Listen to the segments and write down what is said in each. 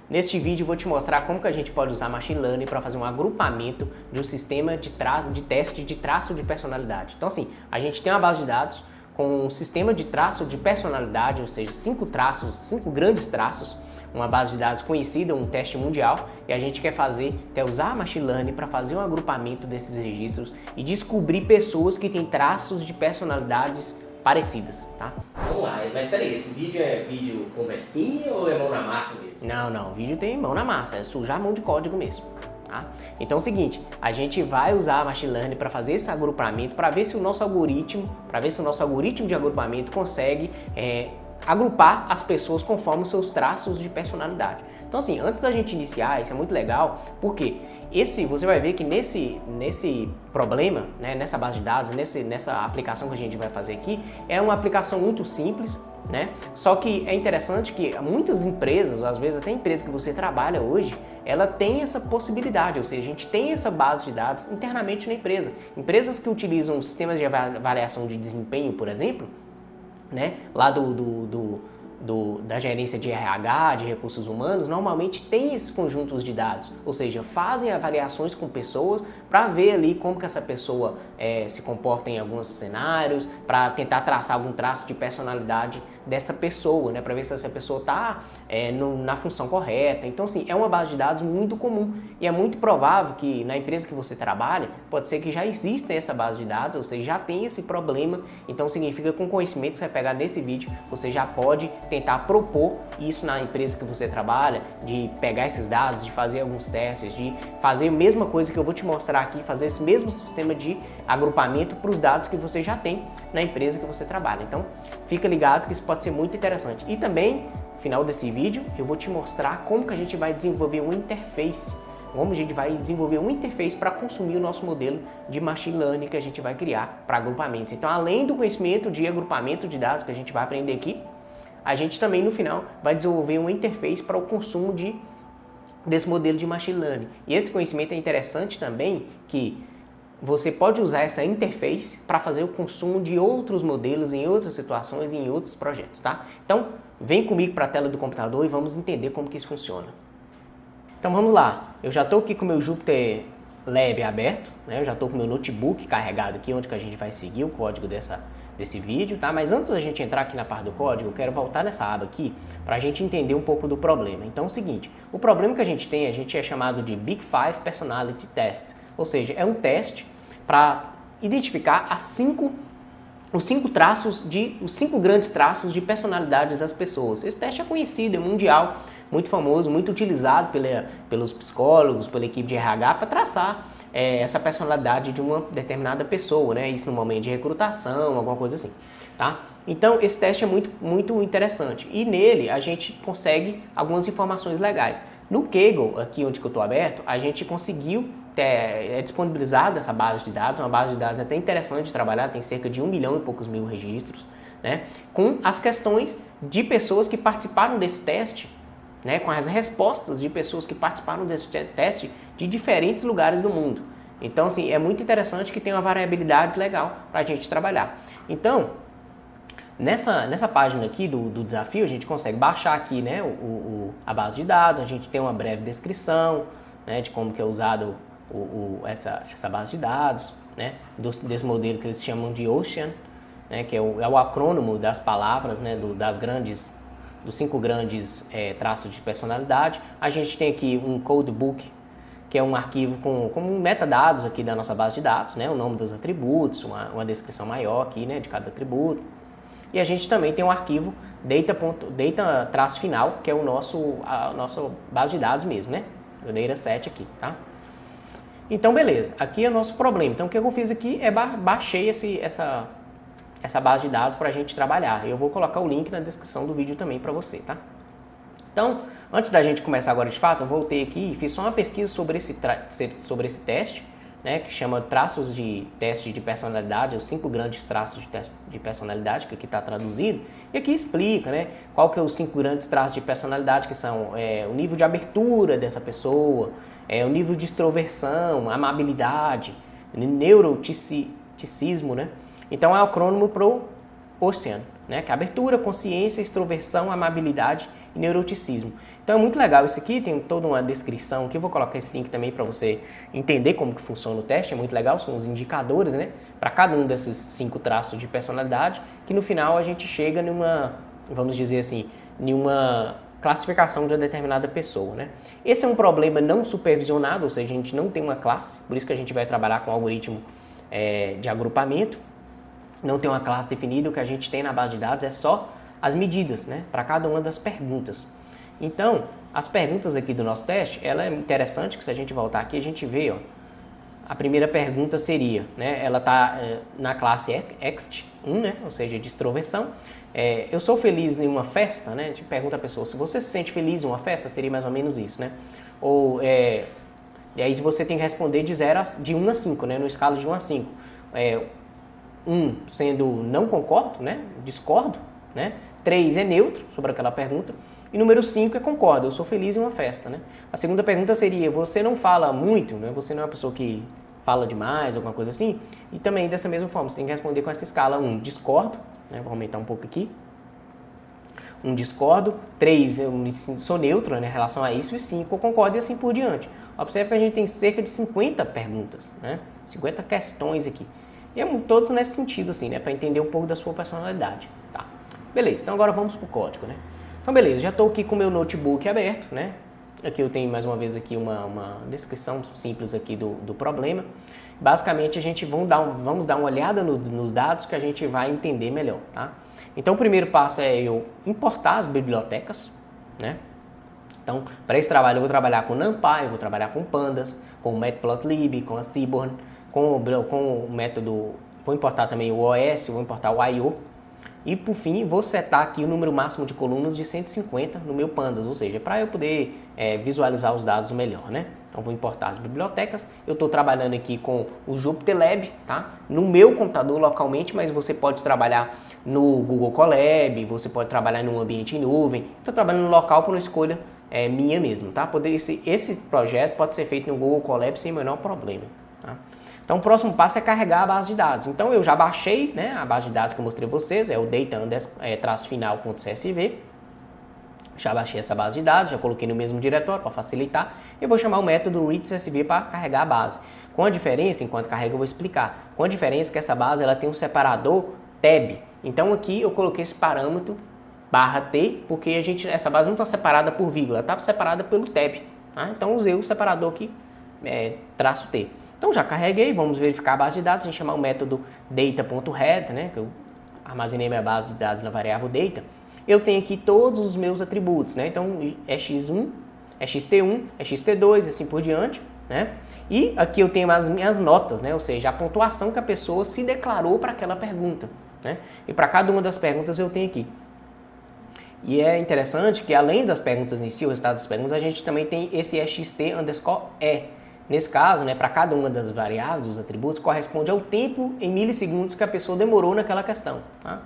Neste vídeo eu vou te mostrar como que a gente pode usar Machine Learning para fazer um agrupamento de um sistema de teste de traço de personalidade. Então assim, a gente tem uma base de dados com um sistema de traço de personalidade, ou seja, 5 grandes traços, uma base de dados conhecida, um teste mundial, e a gente quer usar Machine Learning para fazer um agrupamento desses registros e descobrir pessoas que têm traços de personalidades parecidas, tá? Vamos lá, mas peraí, esse vídeo é vídeo conversinha ou é mão na massa mesmo? Não, o vídeo tem mão na massa, é sujar a mão de código mesmo. Tá? Então é o seguinte, a gente vai usar a Machine Learning para fazer esse agrupamento, para ver se o nosso algoritmo de agrupamento consegue agrupar as pessoas conforme os seus traços de personalidade. Então assim, antes da gente iniciar, isso é muito legal, porque você vai ver que nesse problema, né, nessa base de dados, nessa aplicação que a gente vai fazer aqui, é uma aplicação muito simples, né? Só que é interessante que muitas empresas, ou às vezes até a empresa que você trabalha hoje, ela tem essa possibilidade, ou seja, a gente tem essa base de dados internamente na empresa. Empresas que utilizam sistemas de avaliação de desempenho, por exemplo, né, lá da gerência de RH, de recursos humanos, normalmente tem esses conjuntos de dados, ou seja, fazem avaliações com pessoas para ver ali como que essa pessoa se comporta em alguns cenários, para tentar traçar algum traço de personalidade dessa pessoa, né, para ver se essa pessoa está na função correta. Então, assim, é uma base de dados muito comum e é muito provável que na empresa que você trabalha, pode ser que já exista essa base de dados, ou seja, já tem esse problema. Então, significa que com o conhecimento que você vai pegar nesse vídeo, você já pode tentar propor isso na empresa que você trabalha, de pegar esses dados, de fazer alguns testes, de fazer a mesma coisa que eu vou te mostrar aqui, fazer esse mesmo sistema de agrupamento para os dados que você já tem na empresa que você trabalha. Então, fica ligado que isso pode ser muito interessante. E também, no final desse vídeo, eu vou te mostrar como que a gente vai desenvolver uma interface, para consumir o nosso modelo de Machine Learning que a gente vai criar para agrupamentos. Então, além do conhecimento de agrupamento de dados que a gente vai aprender aqui, a gente também, no final, vai desenvolver uma interface para o consumo desse modelo de Machine Learning. E esse conhecimento é interessante também que você pode usar essa interface para fazer o consumo de outros modelos em outras situações e em outros projetos, tá? Então, vem comigo para a tela do computador e vamos entender como que isso funciona. Então, vamos lá. Eu já estou aqui com o meu Jupyter Lab aberto, né? Eu já estou com o meu notebook carregado aqui, onde que a gente vai seguir o código desse vídeo, tá? Mas antes da gente entrar aqui na parte do código, eu quero voltar nessa aba aqui para a gente entender um pouco do problema. Então é o seguinte, o problema que a gente é chamado de Big Five Personality Test, ou seja, é um teste para identificar os cinco grandes traços de personalidade das pessoas. Esse teste é conhecido, é mundial, muito famoso, muito utilizado pelos psicólogos, pela equipe de RH para traçar essa personalidade de uma determinada pessoa, né? Isso no momento de recrutação, alguma coisa assim, tá? Então, esse teste é muito, muito interessante e nele a gente consegue algumas informações legais. No Kaggle, aqui onde eu estou aberto, a gente conseguiu disponibilizado essa base de dados, uma base de dados até interessante de trabalhar, tem cerca de 1 milhão e poucos mil registros, né? Com as questões de pessoas que participaram desse teste, né, com as respostas de pessoas que participaram desse teste de diferentes lugares do mundo. Então, assim, é muito interessante que tem uma variabilidade legal para a gente trabalhar. Então, nessa página aqui do desafio, a gente consegue baixar aqui, né, a base de dados, a gente tem uma breve descrição, né, de como que é usado essa base de dados, né, desse modelo que eles chamam de Ocean, né, que é o acrônimo das palavras, né, dos 5 grandes traços de personalidade. A gente tem aqui um codebook, que é um arquivo com metadados aqui da nossa base de dados, né? O nome dos atributos, uma descrição maior aqui, né, de cada atributo. E a gente também tem um arquivo data-final, que é a nossa base de dados mesmo, né? O dataset aqui, tá? Então, beleza. Aqui é o nosso problema. Então, o que eu fiz aqui é baixei essa base de dados para a gente trabalhar. Eu vou colocar o link na descrição do vídeo também para você, tá? Então, antes da gente começar agora de fato, eu voltei aqui e fiz só uma pesquisa sobre esse teste, né, que chama traços de teste de personalidade, os 5 grandes traços de teste de personalidade, que aqui está traduzido, e aqui explica, né, qual que é os 5 grandes traços de personalidade, que são o nível de abertura dessa pessoa, o nível de extroversão, amabilidade, neuroticismo, né? Então é o acrônimo para o Ocean, né? Que é abertura, consciência, extroversão, amabilidade e neuroticismo. Então é muito legal isso aqui, tem toda uma descrição aqui, eu vou colocar esse link também para você entender como que funciona o teste, é muito legal, são os indicadores, né? Para cada um desses 5 traços de personalidade, que no final a gente chega numa, vamos dizer assim, numa classificação de uma determinada pessoa, né? Esse é um problema não supervisionado, ou seja, a gente não tem uma classe, por isso que a gente vai trabalhar com algoritmo de agrupamento, não tem uma classe definida, o que a gente tem na base de dados é só as medidas, né? Para cada uma das perguntas. Então, as perguntas aqui do nosso teste, ela é interessante que se a gente voltar aqui, a gente vê, ó, a primeira pergunta seria, né, ela está na classe EXT 1, né, ou seja, de extroversão. Eu sou feliz em uma festa, né, a gente pergunta a pessoa, se você se sente feliz em uma festa, seria mais ou menos isso, né. Ou, e aí você tem que responder de 1 a 5, né, no escala de 1 a 5. 1 sendo não concordo, né, discordo, né, 3 é neutro sobre aquela pergunta, e número 5 é concordo, eu sou feliz em uma festa, né? A segunda pergunta seria, você não fala muito, né? Você não é uma pessoa que fala demais, alguma coisa assim? E também dessa mesma forma, você tem que responder com essa escala 1, discordo, né? Vou aumentar um pouco aqui. 1, discordo. 3, eu sou neutro, né, em relação a isso. E 5, eu concordo e assim por diante. Observe que a gente tem cerca de 50 perguntas, né? 50 questões aqui. E todos nesse sentido, assim, né? Para entender um pouco da sua personalidade, tá? Beleza, então agora vamos para o código, né? Então beleza, já estou aqui com o meu notebook aberto, né? Aqui eu tenho mais uma vez aqui uma descrição simples aqui do problema. Basicamente a gente vamos dar uma olhada nos dados que a gente vai entender melhor, tá? Então o primeiro passo é eu importar as bibliotecas, né? Então para esse trabalho eu vou trabalhar com NumPy, eu vou trabalhar com Pandas, com o Matplotlib, com a Seaborn, com o método, vou importar também o OS, vou importar o I/O. E por fim, vou setar aqui o número máximo de colunas de 150 no meu Pandas, ou seja, para eu poder visualizar os dados melhor, né? Então vou importar as bibliotecas. Eu estou trabalhando aqui com o JupyterLab, tá? No meu computador localmente, mas você pode trabalhar no Google Colab, você pode trabalhar num ambiente em nuvem. Estou trabalhando no local por uma escolha minha mesmo, tá? Esse projeto pode ser feito no Google Colab sem o menor problema, tá? Então o próximo passo é carregar a base de dados. Então eu já baixei, né, a base de dados que eu mostrei a vocês, é o data_final.csv. Já baixei essa base de dados, já coloquei no mesmo diretório para facilitar. Eu vou chamar o método readCSV para carregar a base. Com a diferença, enquanto carrega eu vou explicar, com a diferença que essa base ela tem um separador tab. Então aqui eu coloquei esse parâmetro /t, porque essa base não está separada por vírgula, está separada pelo tab. Tá? Então usei o separador aqui, -t. Então já carreguei, vamos verificar a base de dados, a gente chamar o método data.head, né, que eu armazenei minha base de dados na variável data. Eu tenho aqui todos os meus atributos, né, então é x1, é xt1, é xt2 e assim por diante, né. E aqui eu tenho as minhas notas, né, ou seja, a pontuação que a pessoa se declarou para aquela pergunta, né. E para cada uma das perguntas eu tenho aqui. E é interessante que além das perguntas em si, o resultado das perguntas, a gente também tem esse xt_e. Nesse caso, né, para cada uma das variáveis, os atributos, corresponde ao tempo em milissegundos que a pessoa demorou naquela questão. Tá?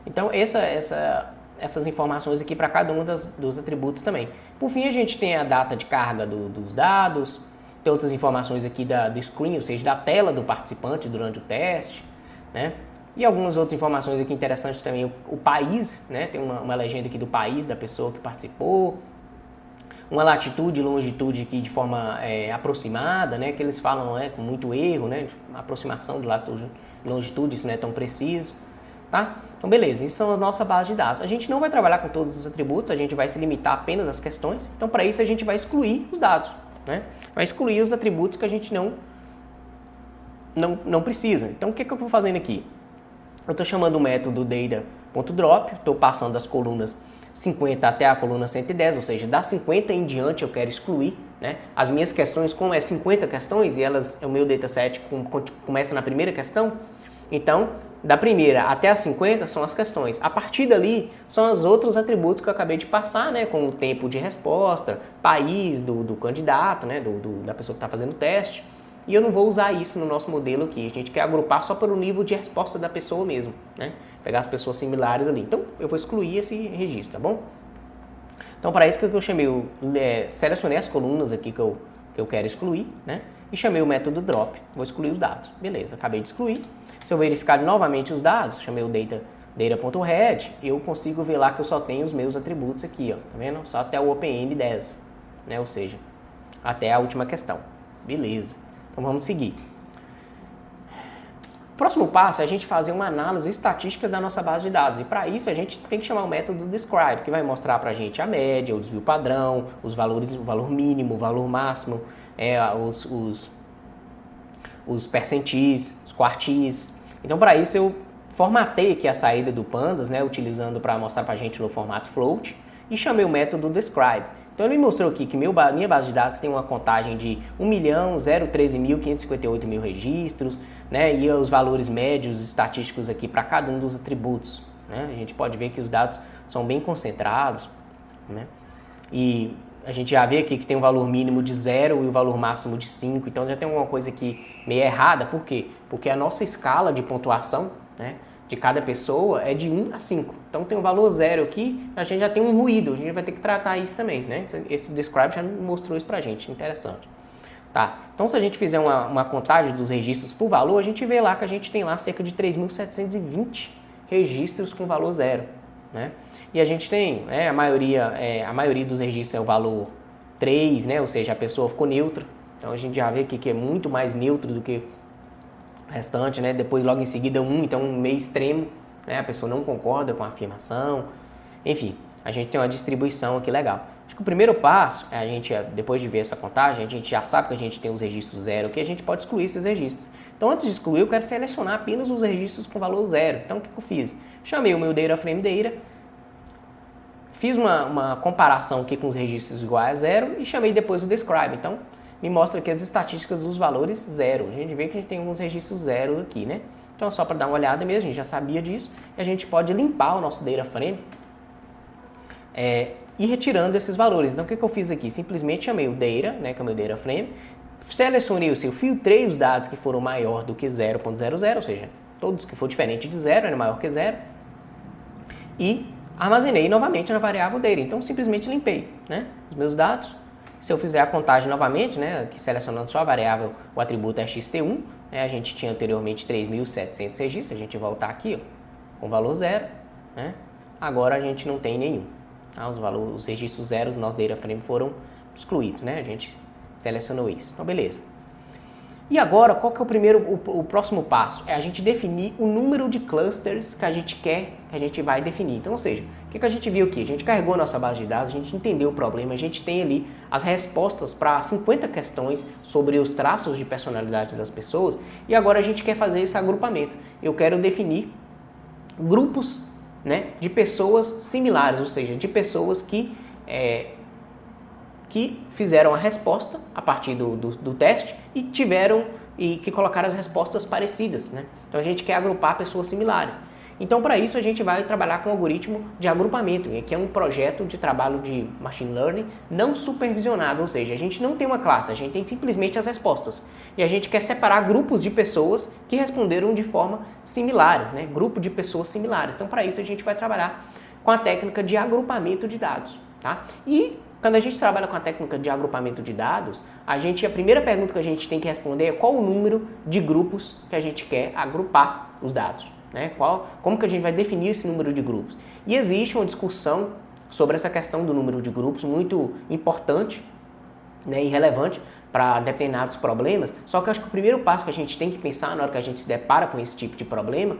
Então, essas informações aqui para cada um dos atributos também. Por fim, a gente tem a data de carga dos dados, tem outras informações aqui do screen, ou seja, da tela do participante durante o teste, né? E algumas outras informações aqui interessantes também, o país, né? Tem uma legenda aqui do país da pessoa que participou, uma latitude e longitude aqui de forma aproximada, né, que eles falam com muito erro, né, aproximação de latitude e longitude, isso não é tão preciso, tá? Então beleza, isso são a nossa base de dados. A gente não vai trabalhar com todos os atributos, a gente vai se limitar apenas às questões, então para isso a gente vai excluir os dados, né, vai excluir os atributos que a gente não precisa. Então o que eu estou fazendo aqui? Eu estou chamando o método data.drop, estou passando as colunas 50 até a coluna 110, ou seja, das 50 em diante eu quero excluir, né? As minhas questões, como é 50 questões e o meu dataset começa na primeira questão, então da primeira até a 50 são as questões. A partir dali são os outros atributos que eu acabei de passar, né? Com o tempo de resposta, país do candidato, né? Da pessoa que está fazendo o teste. E eu não vou usar isso no nosso modelo aqui. A gente quer agrupar só pelo nível de resposta da pessoa mesmo, né? Pegar as pessoas similares ali. Então, eu vou excluir esse registro, tá bom? Então, para isso que eu chamei, selecionei as colunas aqui que eu quero excluir, né? E chamei o método drop. Vou excluir os dados. Beleza, acabei de excluir. Se eu verificar novamente os dados, chamei o data.head, eu consigo ver lá que eu só tenho os meus atributos aqui, ó, tá vendo? Só até o OpenM10, né? Ou seja, até a última questão. Beleza. Então vamos seguir. O próximo passo é a gente fazer uma análise estatística da nossa base de dados. E para isso a gente tem que chamar o método describe, que vai mostrar para a gente a média, o desvio padrão, os valores, o valor mínimo, o valor máximo, os percentis, os quartis. Então para isso eu formatei aqui a saída do Pandas, né, utilizando para mostrar para a gente no formato float, e chamei o método describe. Então ele me mostrou aqui que minha base de dados tem uma contagem de 1.013.558 registros, né, e os valores médios estatísticos aqui para cada um dos atributos. Né? A gente pode ver que os dados são bem concentrados, né? E a gente já vê aqui que tem um valor mínimo de 0 e o valor máximo de 5, então já tem alguma coisa aqui meio errada. Por quê? Porque a nossa escala de pontuação, né, de cada pessoa é de 1 a 5. Então tem um valor 0 aqui, a gente já tem um ruído, a gente vai ter que tratar isso também, né? Esse describe já mostrou isso pra gente, interessante. Tá, então se a gente fizer uma contagem dos registros por valor, a gente vê lá que a gente tem lá cerca de 3.720 registros com valor 0, né? E a gente tem, né, a maioria dos registros é o valor 3, né? Ou seja, a pessoa ficou neutra. Então a gente já vê aqui que é muito mais neutro do que o restante, né? Depois logo em seguida 1, então um meio extremo, né? A pessoa não concorda com a afirmação. Enfim, a gente tem uma distribuição aqui legal. Acho que o primeiro passo é a gente, depois de ver essa contagem, a gente já sabe que a gente tem os registros 0, que a gente pode excluir esses registros. Então antes de excluir, eu quero selecionar apenas os registros com valor 0. Então o que eu fiz? Chamei o meu DataFrame, fiz uma comparação aqui com os registros iguais a 0 e chamei depois o describe. Então me mostra aqui as estatísticas dos valores 0. A gente vê que a gente tem alguns registros 0 aqui, né? Então só para dar uma olhada mesmo, a gente já sabia disso. E a gente pode limpar o nosso DataFrame e retirando esses valores. Então o que eu fiz aqui? Simplesmente chamei o data, né, que é o meu DataFrame, selecionei o seu, filtrei os dados que foram maior do que 0.00, ou seja, todos que for diferente de 0 era maior que 0, e armazenei novamente na variável data. Então simplesmente limpei, né, os meus dados. Se eu fizer a contagem novamente, né, aqui selecionando só a variável, o atributo é xt1, né, a gente tinha anteriormente 3.700 registros, a gente voltar aqui, ó, com valor 0, né, agora a gente não tem nenhum. Tá? Os registros 0 do nosso DataFrame foram excluídos, né, a gente selecionou isso. Então beleza. E agora, qual que é o próximo passo? É a gente definir o número de clusters que a gente quer, que a gente vai definir. Então, ou seja, o que a gente viu aqui? A gente carregou a nossa base de dados, a gente entendeu o problema, a gente tem ali as respostas para 50 questões sobre os traços de personalidade das pessoas, e agora a gente quer fazer esse agrupamento. Eu quero definir grupos, né, de pessoas similares, ou seja, de pessoas que fizeram a resposta a partir do teste e que colocaram as respostas parecidas, né? Então a gente quer agrupar pessoas similares. Então para isso a gente vai trabalhar com o algoritmo de agrupamento, que é um projeto de trabalho de machine learning não supervisionado, ou seja, a gente não tem uma classe, a gente tem simplesmente as respostas. E a gente quer separar grupos de pessoas que responderam de forma similares, né? Grupo de pessoas similares. Então para isso a gente vai trabalhar com a técnica de agrupamento de dados, tá? E quando a gente trabalha com a técnica de agrupamento de dados, a primeira pergunta que a gente tem que responder é qual o número de grupos que a gente quer agrupar os dados, né? Como que a gente vai definir esse número de grupos? E existe uma discussão sobre essa questão do número de grupos muito importante, né, e relevante para determinados problemas, só que eu acho que o primeiro passo que a gente tem que pensar na hora que a gente se depara com esse tipo de problema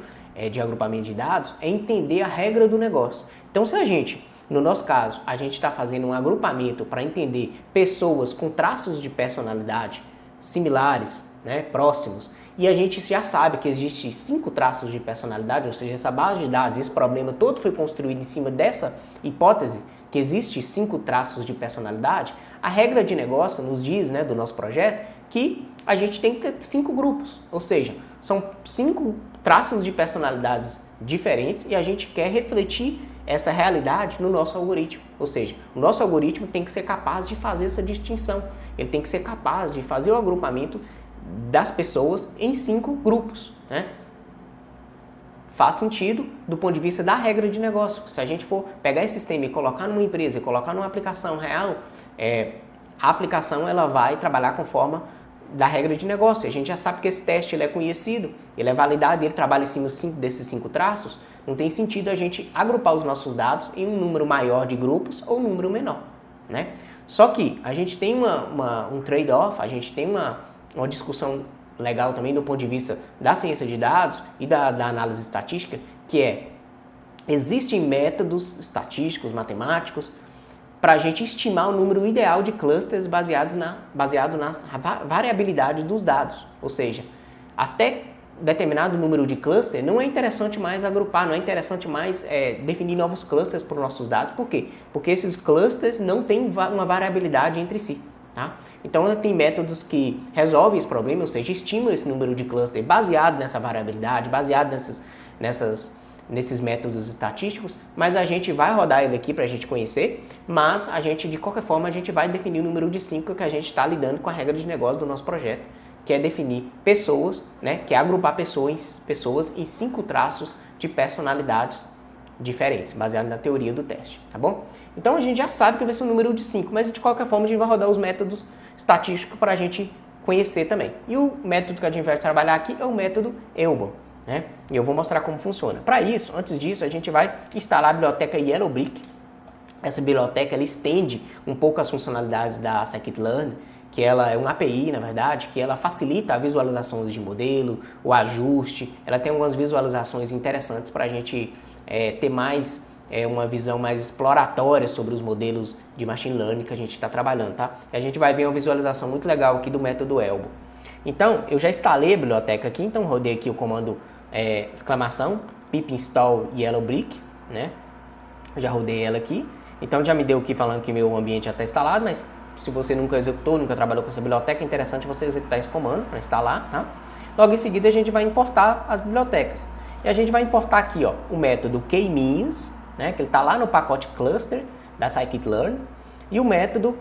de agrupamento de dados é entender a regra do negócio. Então se a gente... No nosso caso, a gente está fazendo um agrupamento para entender pessoas com traços de personalidade similares, né, próximos, e a gente já sabe que existe 5 traços de personalidade, ou seja, essa base de dados, esse problema todo foi construído em cima dessa hipótese, que existe 5 traços de personalidade. A regra de negócio nos diz, né, do nosso projeto, que a gente tem que ter 5 grupos, ou seja, são 5 traços de personalidades diferentes e a gente quer refletir essa realidade no nosso algoritmo. Ou seja, o nosso algoritmo tem que ser capaz de fazer essa distinção. Ele tem que ser capaz de fazer o agrupamento das pessoas em 5 grupos, né? Faz sentido do ponto de vista da regra de negócio. Se a gente for pegar esse sistema e colocar numa empresa e colocar numa aplicação real, a aplicação ela vai trabalhar conforme da regra de negócio. A gente já sabe que esse teste ele é conhecido, ele é validado, ele trabalha em cima desses 5 traços. Não tem sentido a gente agrupar os nossos dados em um número maior de grupos ou um número menor, né? Só que a gente tem um trade-off, a gente tem uma discussão legal também do ponto de vista da ciência de dados e da análise estatística, que existem métodos estatísticos, matemáticos, para a gente estimar o número ideal de clusters baseado nas variabilidade dos dados. Ou seja, até determinado número de cluster não é interessante mais agrupar, não é interessante mais definir novos clusters para os nossos dados. Por quê? Porque esses clusters não têm uma variabilidade entre si. Tá? Então, tem métodos que resolvem esse problema, ou seja, estimam esse número de cluster baseado nessa variabilidade, baseado nesses métodos estatísticos, mas a gente vai rodar ele aqui para a gente conhecer, mas a gente, de qualquer forma, a gente vai definir o número de 5 que a gente está lidando com a regra de negócio do nosso projeto, que é definir pessoas, né, que é agrupar pessoas em 5 traços de personalidades diferentes, baseado na teoria do teste, tá bom? Então a gente já sabe que vai ser um número de 5, mas de qualquer forma a gente vai rodar os métodos estatísticos para a gente conhecer também. E o método que a gente vai trabalhar aqui é o método Elbow, né? E eu vou mostrar como funciona. Para isso, antes disso, a gente vai instalar a biblioteca Yellowbrick. Essa biblioteca ela estende um pouco as funcionalidades da Scikit-learn, que ela é uma API, na verdade, que ela facilita a visualização de modelo, o ajuste, ela tem algumas visualizações interessantes para a gente ter mais uma visão mais exploratória sobre os modelos de machine learning que a gente está trabalhando, tá? E a gente vai ver uma visualização muito legal aqui do método Elbow. Então, eu já instalei a biblioteca aqui, então rodei aqui o comando exclamação pip install Yellowbrick, né? Já rodei ela aqui, então já me deu aqui falando que meu ambiente já está instalado, mas se você nunca executou, nunca trabalhou com essa biblioteca, é interessante você executar esse comando para instalar, tá? Logo em seguida a gente vai importar as bibliotecas. E a gente vai importar aqui, ó, o método kmeans, né, que ele está lá no pacote cluster da Scikit-learn, e o método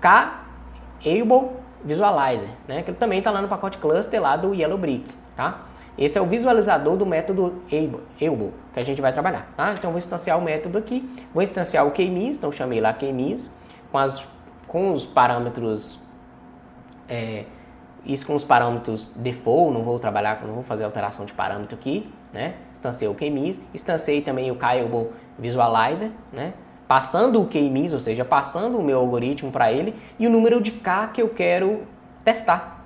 kAbleVisualizer, né, que ele também está lá no pacote cluster lá do Yellowbrick, tá? Esse é o visualizador do método Elbow que a gente vai trabalhar, tá? Então eu vou instanciar o método aqui, vou instanciar o kmeans, então chamei lá kmeans, com os parâmetros, isso com os parâmetros default, não vou fazer alteração de parâmetro aqui, né? Instanciei o kmeans, instanciei também o kAbleVisualizer, né? Passando o kmeans, ou seja, passando o meu algoritmo para ele e o número de K que eu quero testar.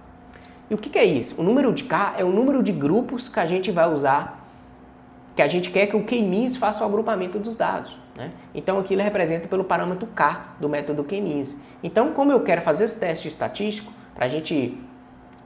E o que é isso? O número de K é o número de grupos que a gente vai usar, que a gente quer que o kmeans faça o agrupamento dos dados, né? Então aqui ele representa pelo parâmetro K do método kmeans. Então, como eu quero fazer esse teste estatístico, para a gente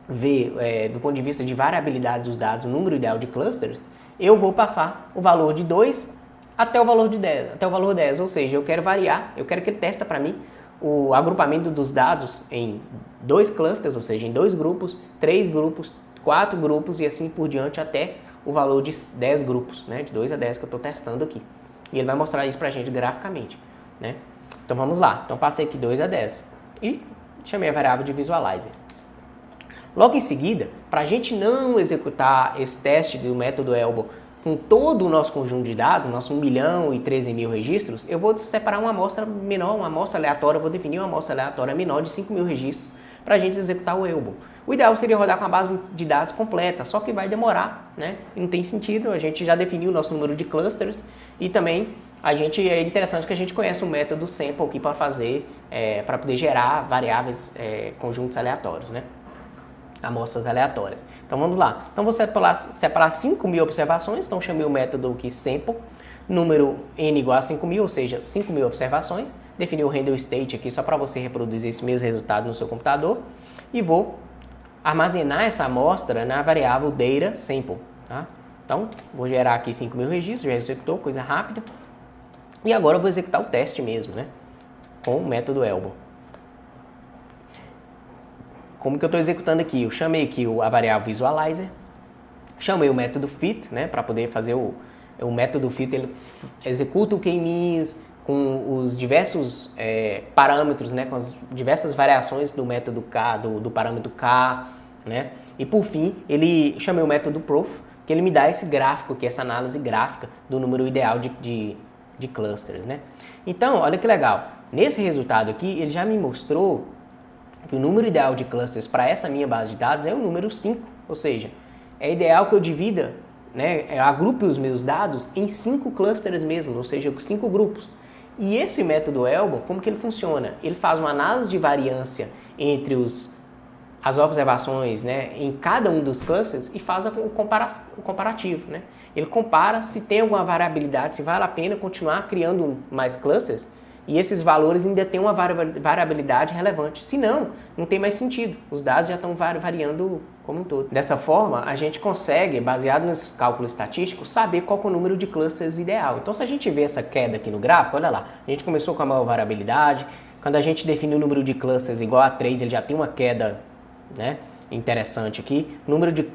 ver do ponto de vista de variabilidade dos dados o número ideal de clusters, eu vou passar o valor de 2 até o valor de 10, até o valor 10, ou seja, eu quero variar, eu quero que ele teste para mim o agrupamento dos dados em 2 clusters, ou seja, em 2 grupos, 3 grupos, 4 grupos e assim por diante até o valor de 10 grupos, né, de 2 a 10 que eu estou testando aqui. E ele vai mostrar isso para a gente graficamente, né? Então vamos lá, então passei aqui 2 a 10 e chamei a variável de visualizer. Logo em seguida, para a gente não executar esse teste do método Elbow com todo o nosso conjunto de dados, nosso 1.013.000 registros, eu vou separar uma amostra menor, uma amostra aleatória, vou definir uma amostra aleatória menor de 5.000 registros para a gente executar o Elbow. O ideal seria rodar com a base de dados completa, só que vai demorar, né? Não tem sentido, a gente já definiu o nosso número de clusters e também é interessante que a gente conheça o método sample aqui para fazer, para poder gerar variáveis, conjuntos aleatórios, né? Amostras aleatórias. Então vamos lá. Então vou separar 5.000 observações, então chamei o método aqui sample, número n igual a 5.000, ou seja, 5.000 observações. Defini o render state aqui só para você reproduzir esse mesmo resultado no seu computador. E vou armazenar essa amostra na variável data sample. Tá? Então vou gerar aqui 5.000 registros, já executou, coisa rápida. E agora eu vou executar o teste mesmo, né? Com o método Elbow. Como que eu estou executando aqui? Eu chamei aqui a variável visualizer, chamei o método fit, né, para poder fazer o método fit, ele executa o kmeans com os diversos parâmetros, né, com as diversas variações do método K, do parâmetro K, né, e por fim, chamei o método proof, que ele me dá esse gráfico aqui, essa análise gráfica do número ideal de clusters, né. Então, olha que legal, nesse resultado aqui, ele já me mostrou que o número ideal de clusters para essa minha base de dados é o número 5, ou seja, é ideal que eu divida né, agrupe os meus dados em 5 clusters mesmo, ou seja, 5 grupos. E esse método Elbow, como que ele funciona? Ele faz uma análise de variância entre as observações, né, em cada um dos clusters e faz o comparativo. Né? Ele compara se tem alguma variabilidade, se vale a pena continuar criando mais clusters e esses valores ainda têm uma variabilidade relevante. Se não, não tem mais sentido. Os dados já estão variando como um todo. Dessa forma, a gente consegue, baseado nos cálculos estatísticos, saber qual é o número de clusters ideal. Então, se a gente vê essa queda aqui no gráfico, olha lá, a gente começou com a maior variabilidade. Quando a gente define o número de clusters igual a 3, ele já tem uma queda, né, interessante aqui. O número de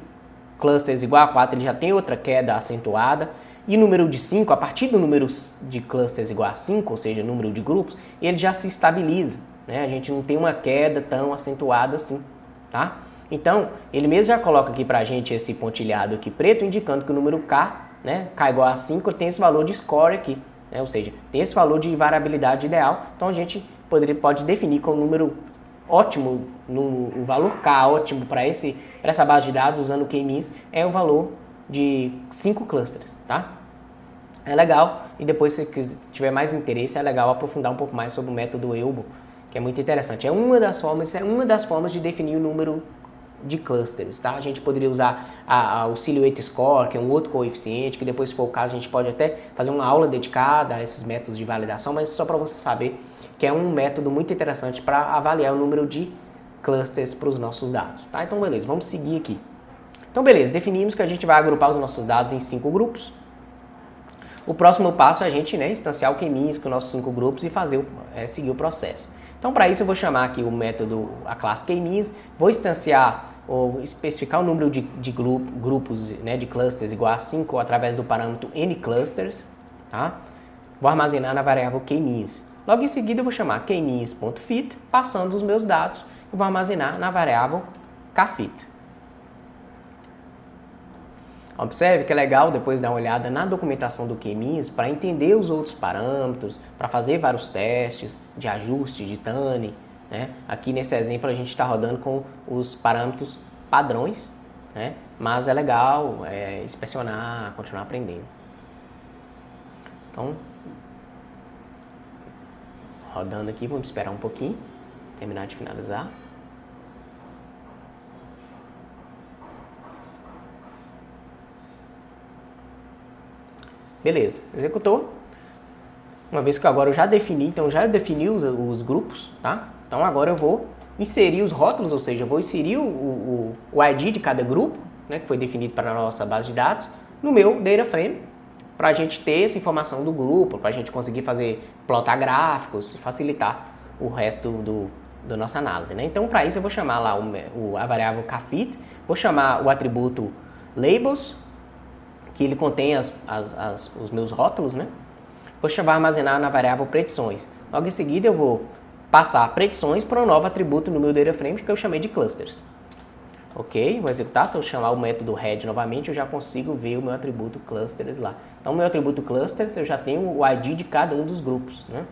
clusters igual a 4, ele já tem outra queda acentuada. E o número de 5, a partir do número de clusters igual a 5, ou seja, número de grupos, ele já se estabiliza, né? A gente não tem uma queda tão acentuada assim, tá? Então, ele mesmo já coloca aqui pra gente esse pontilhado aqui preto, indicando que o número K, né, K igual a 5, tem esse valor de score aqui, né? Ou seja, tem esse valor de variabilidade ideal. Então, a gente pode definir como número ótimo, o valor K ótimo para essa base de dados, usando o K-means, é o valor de 5 clusters, tá? É legal, e depois se tiver mais interesse, é legal aprofundar um pouco mais sobre o método Elbow, que é muito interessante. É uma das formas de definir o número de clusters, tá? A gente poderia usar o Silhouette Score, que é um outro coeficiente, que depois, se for o caso, a gente pode até fazer uma aula dedicada a esses métodos de validação, mas só para você saber que é um método muito interessante para avaliar o número de clusters para os nossos dados, tá? Então, beleza, vamos seguir aqui. Então, beleza, definimos que a gente vai agrupar os nossos dados em 5 grupos. O próximo passo é a gente, né, instanciar o K-means com os nossos 5 grupos e seguir o processo. Então, para isso, eu vou chamar aqui o método, a classe K-means, vou instanciar ou especificar o número de grupos, né, de clusters igual a 5 através do parâmetro nClusters, tá? Vou armazenar na variável K-means. Logo em seguida, eu vou chamar K-means.fit, passando os meus dados, e vou armazenar na variável kFit. Observe que é legal depois dar uma olhada na documentação do K-means para entender os outros parâmetros, para fazer vários testes de ajuste, de tuning, né? Aqui nesse exemplo a gente está rodando com os parâmetros padrões, né? Mas é legal inspecionar, continuar aprendendo. Então, rodando aqui, vamos esperar um pouquinho, terminar de finalizar. Beleza, executou. Uma vez que agora eu já defini, os grupos, tá? Então agora eu vou inserir os rótulos, ou seja, eu vou inserir o ID de cada grupo, né, que foi definido para a nossa base de dados, no meu data frame, para a gente ter essa informação do grupo, para a gente conseguir plotar gráficos e facilitar o resto da nossa análise, né? Então, para isso eu vou chamar lá a variável kFit, vou chamar o atributo labels, que ele contém os meus rótulos, né? Vou armazenar na variável predições. Logo em seguida eu vou passar predições para um novo atributo no meu data frame que eu chamei de clusters. Ok, vou executar. Se eu chamar o método head novamente, eu já consigo ver o meu atributo clusters lá. Então, o meu atributo clusters, eu já tenho o ID de cada um dos grupos, né?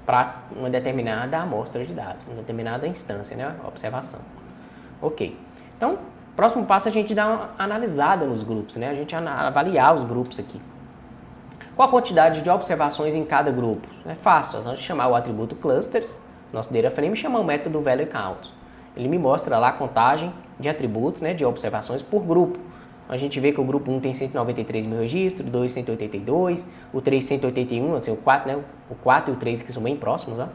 Para uma determinada amostra de dados, uma determinada instância, né? Observação. Ok. Então, próximo passo é a gente dar uma analisada nos grupos, né? A gente avaliar os grupos aqui. Qual a quantidade de observações em cada grupo? É fácil, nós vamos chamar o atributo clusters, nosso data frame, e chamar o método value count. Ele me mostra lá a contagem de atributos, né, de observações por grupo. A gente vê que o grupo 1 tem 193 mil registros, o 2 182, o 3 181, assim, o 4, né, o 4 e o 3 aqui são bem próximos, ó.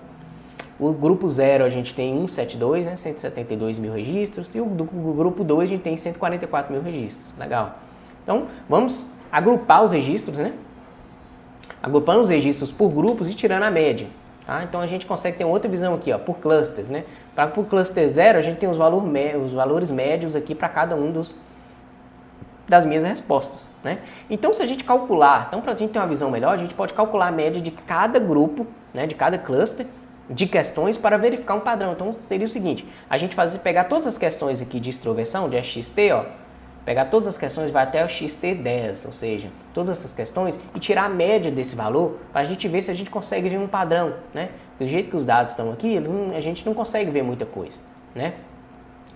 O grupo 0 a gente tem 172, né, 172 mil registros, e o grupo 2 a gente tem 144 mil registros. Legal. Então, vamos agrupar os registros, né? Agrupando os registros por grupos e tirando a média. Tá? Então, a gente consegue ter uma outra visão aqui, ó, por clusters, né? Para o cluster 0, a gente tem os valores médios aqui para cada um das minhas respostas, né? Então, se a gente calcular, para a gente ter uma visão melhor, a gente pode calcular a média de cada grupo, né, de cada cluster, de questões para verificar um padrão. Então, seria o seguinte, a gente pegar todas as questões aqui de extroversão, de XT, ó, pegar todas as questões, vai até o XT10, ou seja, todas essas questões, e tirar a média desse valor, para a gente ver se a gente consegue ver um padrão, né? Do jeito que os dados estão aqui, a gente não consegue ver muita coisa, né?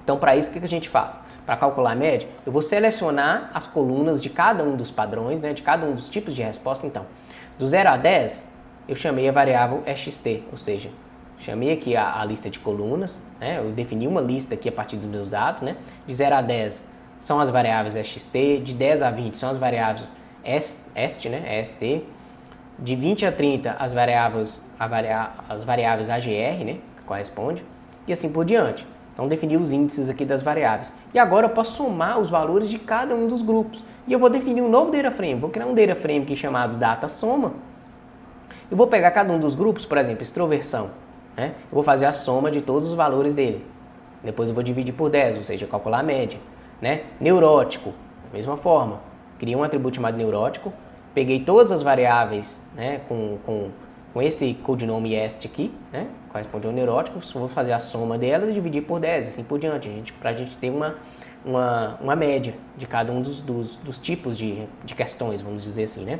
Então, para isso, o que a gente faz? Para calcular a média, eu vou selecionar as colunas de cada um dos padrões, né, de cada um dos tipos de resposta. Então, do 0 a 10, eu chamei a variável EXT, ou seja, chamei aqui a lista de colunas, né, eu defini uma lista aqui a partir dos meus dados, né, de 0 a 10 são as variáveis EXT, de 10 a 20 são as variáveis EST, né, EST, de 20 a 30 as variáveis AGR, né, que corresponde, e assim por diante. Então, defini os índices aqui das variáveis. E agora eu posso somar os valores de cada um dos grupos. E eu vou definir um novo data frame. Vou criar um data frame aqui chamado data soma. Eu vou pegar cada um dos grupos, por exemplo, extroversão, né? Eu vou fazer a soma de todos os valores dele. Depois eu vou dividir por 10, ou seja, calcular a média, né? Neurótico, da mesma forma. Criei um atributo chamado neurótico. Peguei todas as variáveis, né, com esse codinome EST aqui, né, corresponde ao neurótico, vou fazer a soma delas e dividir por 10, assim por diante, para a gente ter uma média de cada um dos tipos de questões, vamos dizer assim, né.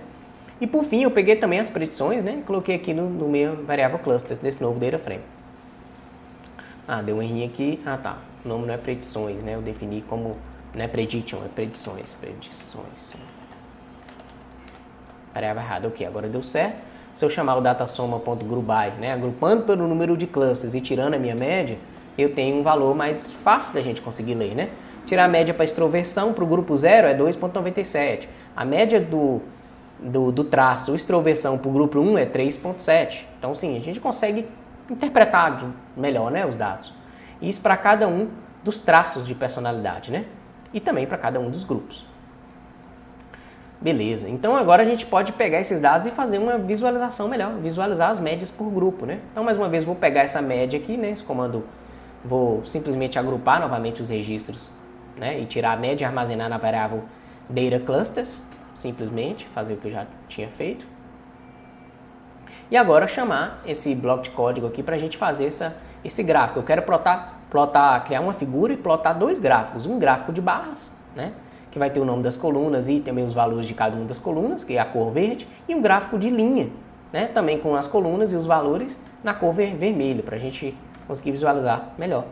E por fim, eu peguei também as predições, né, e coloquei aqui no meu variável cluster desse novo data frame. Ah, deu um errinho aqui, tá, o nome não é predições, né, eu defini como, não é prediction, é predições. Variável errada, ok, agora deu certo. Se eu chamar o datasoma.groupby, né, agrupando pelo número de clusters e tirando a minha média, eu tenho um valor mais fácil da gente conseguir ler, né? Tirar a média para extroversão para o grupo 0 é 2,97. A média do traço extroversão para o grupo 1 é 3,7. Então, sim, a gente consegue interpretar melhor, né, os dados. Isso para cada um dos traços de personalidade, né? E também para cada um dos grupos. Beleza, então agora a gente pode pegar esses dados e fazer uma visualização melhor, visualizar as médias por grupo, né? Então, mais uma vez, vou pegar essa média aqui, né? Esse comando, vou simplesmente agrupar novamente os registros, né? E tirar a média e armazenar na variável data clusters, simplesmente, fazer o que eu já tinha feito. E agora chamar esse bloco de código aqui para a gente fazer esse gráfico. Eu quero criar uma figura e plotar dois gráficos, um gráfico de barras, né? Que vai ter o nome das colunas e também os valores de cada uma das colunas, que é a cor verde, e um gráfico de linha, né, também com as colunas e os valores na cor vermelho, para a gente conseguir visualizar melhor.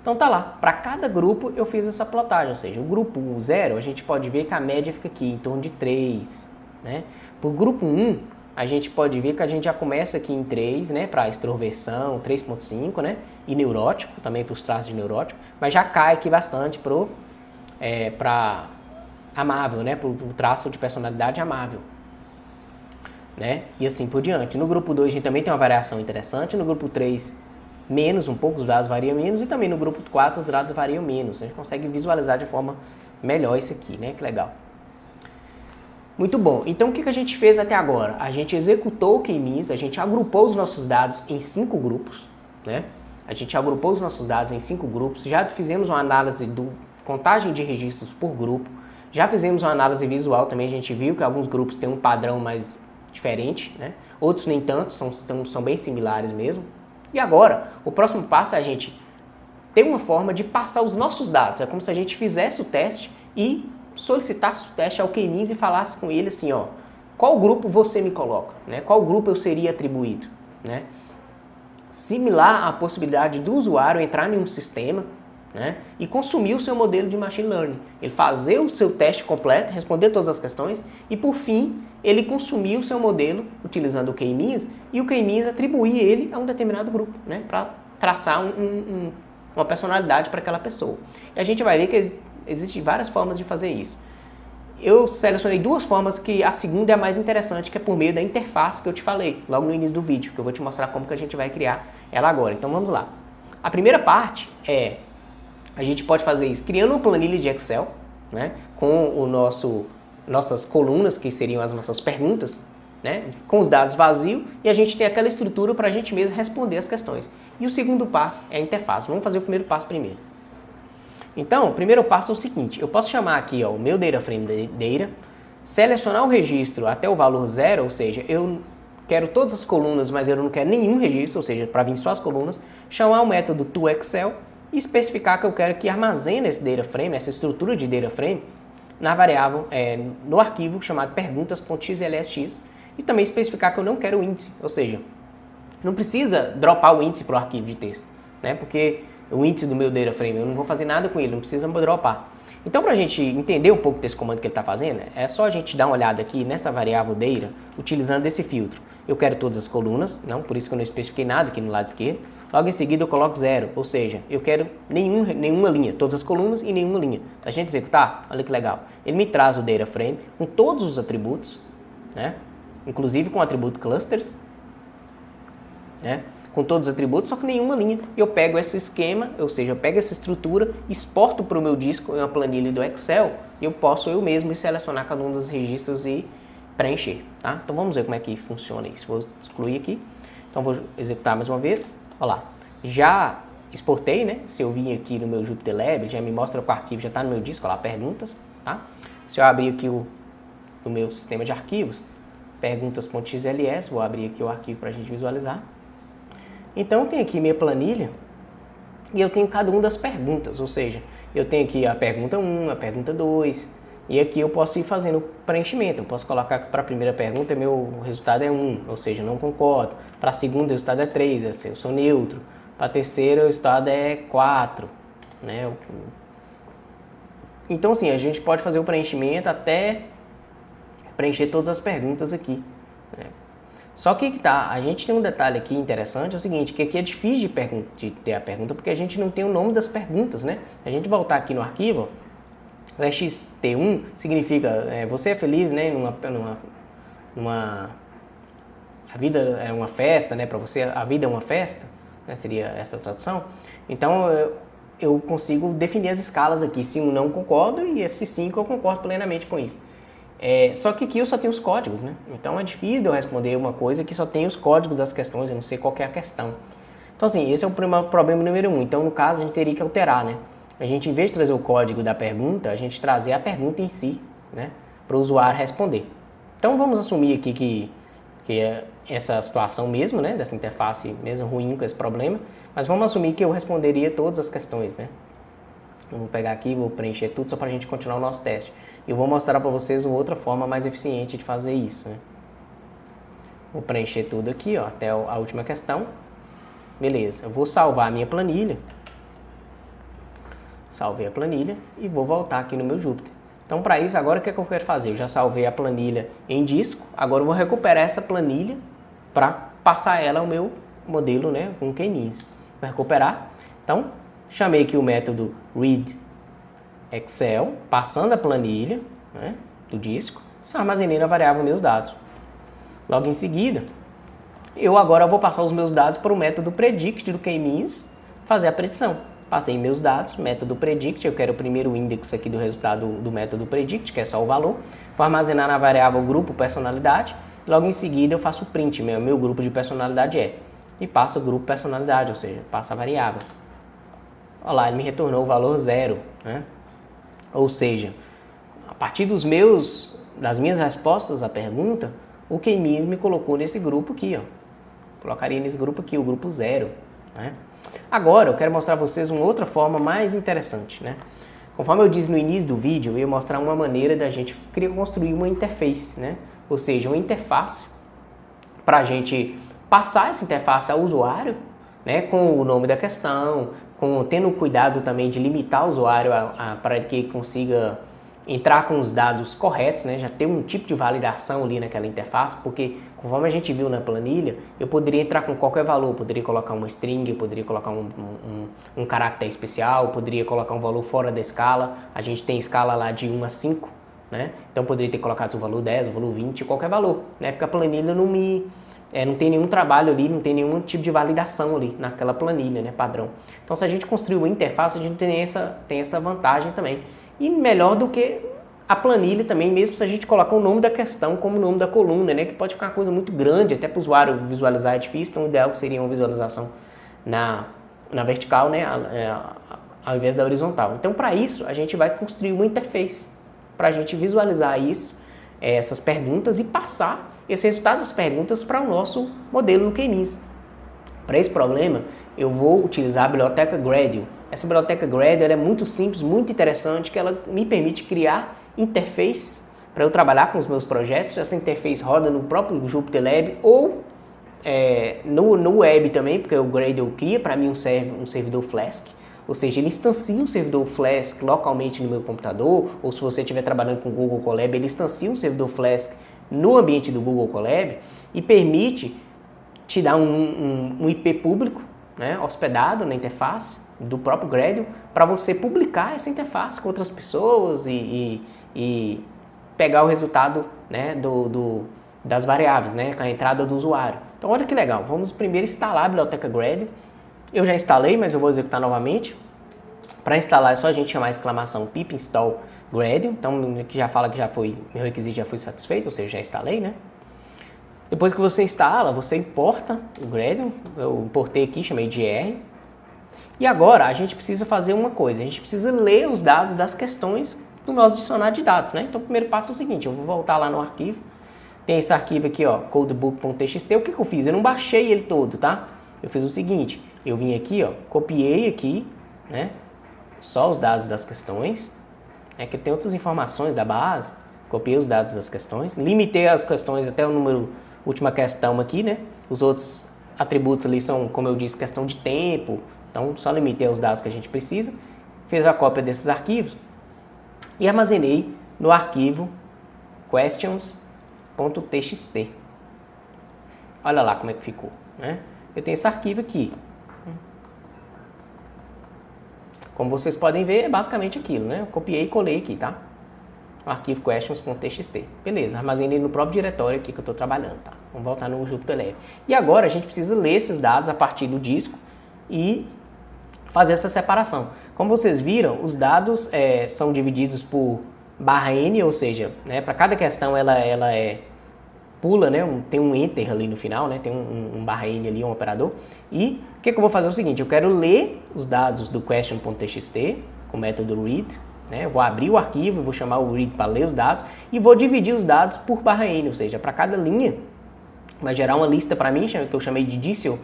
Então tá lá, para cada grupo eu fiz essa plotagem, ou seja, o grupo 0 a gente pode ver que a média fica aqui em torno de 3, né? Para o grupo 1 a gente pode ver que a gente já começa aqui em 3, né, para extroversão, 3,5, né, e neurótico, também para os traços de neurótico, mas já cai aqui bastante para amável, né, para o traço de personalidade amável, né, e assim por diante. No grupo 2 a gente também tem uma variação interessante, no grupo 3 menos, um pouco os dados variam menos, e também no grupo 4 os dados variam menos. A gente consegue visualizar de forma melhor isso aqui, né, que legal. Muito bom, então o que a gente fez até agora? A gente executou o K-means, a gente agrupou os nossos dados em 5 grupos, né, a gente agrupou os nossos dados em 5 grupos, já fizemos uma análise do contagem de registros por grupo, já fizemos uma análise visual também, a gente viu que alguns grupos têm um padrão mais diferente, né? Outros nem tanto, são bem similares mesmo. E agora, o próximo passo é a gente ter uma forma de passar os nossos dados. É como se a gente fizesse o teste e solicitasse o teste ao K-means e falasse com ele assim, ó, qual grupo você me coloca, né? Qual grupo eu seria atribuído, né? Similar à possibilidade do usuário entrar em um sistema, né, e consumir o seu modelo de machine learning. Ele fazer o seu teste completo, responder todas as questões e, por fim, ele consumir o seu modelo utilizando o K-means e o K-means atribuir ele a um determinado grupo, né, para traçar uma personalidade para aquela pessoa. E a gente vai ver que existem várias formas de fazer isso. Eu selecionei 2 formas, que a segunda é a mais interessante, que é por meio da interface que eu te falei logo no início do vídeo, que eu vou te mostrar como que a gente vai criar ela agora. Então vamos lá. A primeira parte é a gente pode fazer isso criando uma planilha de Excel, né, com nossas colunas, que seriam as nossas perguntas, né, com os dados vazios, e a gente tem aquela estrutura para a gente mesmo responder as questões. E o segundo passo é a interface. Vamos fazer o primeiro passo primeiro. Então, o primeiro passo é o seguinte, eu posso chamar aqui, ó, o meu data frame data, selecionar o registro até o valor 0, ou seja, eu quero todas as colunas, mas eu não quero nenhum registro, ou seja, para vir só as colunas, chamar o método toExcel e especificar que eu quero que armazene esse data frame, essa estrutura de data frame, na variável, no arquivo chamado perguntas.xlsx, e também especificar que eu não quero o índice, ou seja, não precisa dropar o índice para o arquivo de texto, né? Porque o índice do meu data frame, eu não vou fazer nada com ele, não precisa dropar. Então, para a gente entender um pouco desse comando que ele está fazendo, é só a gente dar uma olhada aqui nessa variável data, utilizando esse filtro. Eu quero todas as colunas, não, por isso que eu não especifiquei nada aqui no lado esquerdo. Logo em seguida eu coloco 0, ou seja, eu quero nenhuma linha, todas as colunas e nenhuma linha. Se a gente executar, olha que legal, ele me traz o data frame com todos os atributos, né? Inclusive com o atributo clusters, né? Com todos os atributos, só que nenhuma linha. Eu pego esse esquema, ou seja, eu pego essa estrutura, exporto para o meu disco em uma planilha do Excel, e eu posso eu mesmo selecionar cada um dos registros e preencher, tá? Então vamos ver como é que funciona isso. Vou excluir aqui. Então vou executar mais uma vez. Olha lá. Já exportei, né? Se eu vim aqui no meu Jupyter Lab, já me mostra que o arquivo já está no meu disco, olha lá, perguntas, tá? Se eu abrir aqui o meu sistema de arquivos, perguntas.xls, vou abrir aqui o arquivo para a gente visualizar. Então, tem aqui minha planilha e eu tenho cada uma das perguntas, ou seja, eu tenho aqui a pergunta 1, a pergunta 2, e aqui eu posso ir fazendo preenchimento. Eu posso colocar que para a primeira pergunta meu resultado é 1, ou seja, não concordo. Para a segunda o resultado é 3, eu sou neutro. Para a terceira o resultado é 4, né? Então, assim, a gente pode fazer o preenchimento até preencher todas as perguntas aqui, né? Só que tá, a gente tem um detalhe aqui interessante, é o seguinte, que aqui é difícil de ter a pergunta, porque a gente não tem o nome das perguntas, né? A gente voltar aqui no arquivo, o xt1 significa, você é feliz, né? A vida é uma festa, né? Para você, a vida é uma festa, né? Seria essa a tradução. Então, eu consigo definir as escalas aqui, se um não concordo e esse 5 eu concordo plenamente com isso. Só que aqui eu só tenho os códigos, né? Então é difícil de eu responder uma coisa que só tem os códigos das questões, eu não sei qual que é a questão. Então assim, esse é o problema número 1. Então no caso a gente teria que alterar, né? A gente, em vez de trazer o código da pergunta, a gente trazer a pergunta em si, né? Para o usuário responder. Então vamos assumir aqui que é essa situação mesmo, né? Dessa interface mesmo ruim com esse problema. Mas vamos assumir que eu responderia todas as questões, né? Eu vou pegar aqui, vou preencher tudo só para a gente continuar o nosso teste. Eu vou mostrar para vocês uma outra forma mais eficiente de fazer isso, né? Vou preencher tudo aqui, ó, até a última questão. Beleza, eu vou salvar a minha planilha. Salvei a planilha e vou voltar aqui no meu Jupyter. Então, para isso, agora o que é que eu quero fazer? Eu já salvei a planilha em disco, agora eu vou recuperar essa planilha para passar ela ao meu modelo, né, com K-means. Vou recuperar. Então, chamei aqui o método read Excel, passando a planilha, né, do disco, armazenei na variável meus dados. Logo em seguida, eu agora vou passar os meus dados para o método predict do K-means, fazer a predição. Passei meus dados, método predict, eu quero o primeiro index aqui do resultado do método predict, que é só o valor. Vou armazenar na variável grupo personalidade, logo em seguida eu faço o print, meu grupo de personalidade e passo o grupo personalidade, ou seja, passo a variável. Olha lá, ele me retornou o valor 0, né? Ou seja, a partir das minhas respostas à pergunta, o K-means me colocou nesse grupo aqui, ó. Colocaria nesse grupo aqui, o grupo 0, né? Agora eu quero mostrar a vocês uma outra forma mais interessante, né? Conforme eu disse no início do vídeo, eu ia mostrar uma maneira da gente construir uma interface, né? Ou seja, uma interface para a gente passar essa interface ao usuário, né? Com o nome da questão, tendo cuidado também de limitar o usuário para que consiga entrar com os dados corretos, né? Já ter um tipo de validação ali naquela interface, porque conforme a gente viu na planilha, eu poderia entrar com qualquer valor, poderia colocar uma string, eu poderia colocar um caractere especial, eu poderia colocar um valor fora da escala, a gente tem escala lá de 1 a 5, né? Então poderia ter colocado o valor 10, o valor 20, qualquer valor, né? Porque a planilha não tem nenhum trabalho ali, não tem nenhum tipo de validação ali naquela planilha, né, padrão. Então, se a gente construir uma interface, a gente tem essa vantagem também. E melhor do que a planilha também, mesmo se a gente colocar o nome da questão como o nome da coluna, né, que pode ficar uma coisa muito grande, até para o usuário visualizar é difícil, então o ideal seria uma visualização na vertical, né, ao invés da horizontal. Então, para isso, a gente vai construir uma interface para a gente visualizar isso, essas perguntas e passar esse resultado das perguntas para o nosso modelo no K-means. Para esse problema, eu vou utilizar a biblioteca Gradle. Essa biblioteca Gradle é muito simples, muito interessante, que ela me permite criar interfaces para eu trabalhar com os meus projetos. Essa interface roda no próprio Jupyter Lab ou no web também, porque o Gradle cria para mim um servidor Flask. ou seja, ele instancia um servidor Flask localmente no meu computador, ou se você estiver trabalhando com o Google Colab, ele instancia um servidor Flask no ambiente do Google Colab e permite te dar um IP público, né, hospedado na interface do próprio Gradle, para você publicar essa interface com outras pessoas e pegar o resultado, né, das variáveis, né, com a entrada do usuário. Então olha que legal, vamos primeiro instalar a biblioteca Gradle. Eu já instalei, mas eu vou executar novamente. Para instalar é só a gente chamar a exclamação pip install Gradle, então que já fala que meu requisito já foi satisfeito, ou seja, já instalei, né? Depois que você instala, você importa o Gradle, eu importei aqui, chamei de R. E agora a gente precisa fazer uma coisa, a gente precisa ler os dados das questões do nosso dicionário de dados, né? Então o primeiro passo é o seguinte, eu vou voltar lá no arquivo, tem esse arquivo aqui, ó, codebook.txt, o que eu fiz? Eu não baixei ele todo, tá? Eu fiz o seguinte, eu vim aqui, ó, copiei aqui, né, só os dados das questões, que tem outras informações da base, copiei os dados das questões, limitei as questões até o número, última questão aqui, né, os outros atributos ali são, como eu disse, questão de tempo, então só limitei os dados que a gente precisa, fiz a cópia desses arquivos e armazenei no arquivo questions.txt. Olha lá como é que ficou, né? Eu tenho esse arquivo aqui. Como vocês podem ver, é basicamente aquilo, né? Eu copiei e colei aqui, tá? O arquivo questions.txt. Beleza, armazenei no próprio diretório aqui que eu estou trabalhando, tá? Vamos voltar no JupyterLab. E agora a gente precisa ler esses dados a partir do disco e fazer essa separação. Como vocês viram, os dados são divididos por /n, ou seja, né, para cada questão ela pula, né, tem um enter ali no final, né, tem um /n ali, um operador. E o que eu vou fazer é o seguinte, eu quero ler os dados do question.txt com o método read, né, eu vou abrir o arquivo, vou chamar o read para ler os dados e vou dividir os dados por /n, ou seja, para cada linha vai gerar uma lista para mim, que eu chamei de Dicel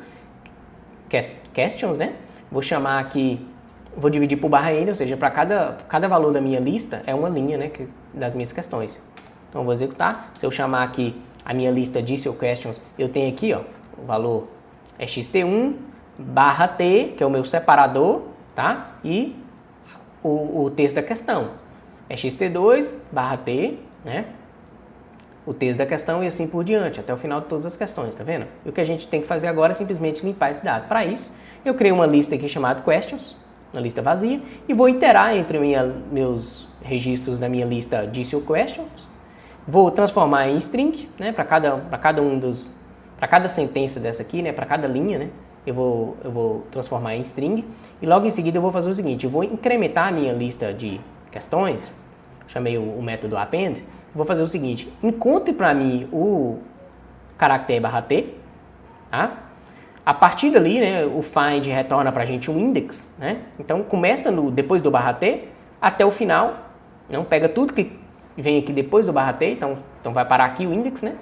questions, né, vou chamar aqui, vou dividir por /n, ou seja, para cada valor da minha lista é uma linha, né, das minhas questões. Então eu vou executar, se eu chamar aqui a minha lista Dicel questions, eu tenho aqui, ó, o valor é xt1 /t, que é o meu separador, tá? E o texto da questão é xt2 /t, né? O texto da questão e assim por diante, até o final de todas as questões, tá vendo? E o que a gente tem que fazer agora é simplesmente limpar esse dado. Para isso, eu criei uma lista aqui chamada questions, uma lista vazia, e vou iterar entre meus registros da minha lista Dicel questions. Vou transformar em string, né, para cada sentença dessa aqui, né, para cada linha, né, eu vou transformar em string. E logo em seguida eu vou fazer o seguinte, eu vou incrementar a minha lista de questões, chamei o método append, vou fazer o seguinte, encontre para mim o caractere /t, tá? A partir dali, né, o find retorna para a gente um index, né? Então começa depois do /t até o final, não pega tudo que vem aqui depois do /t, então vai parar aqui o index, né?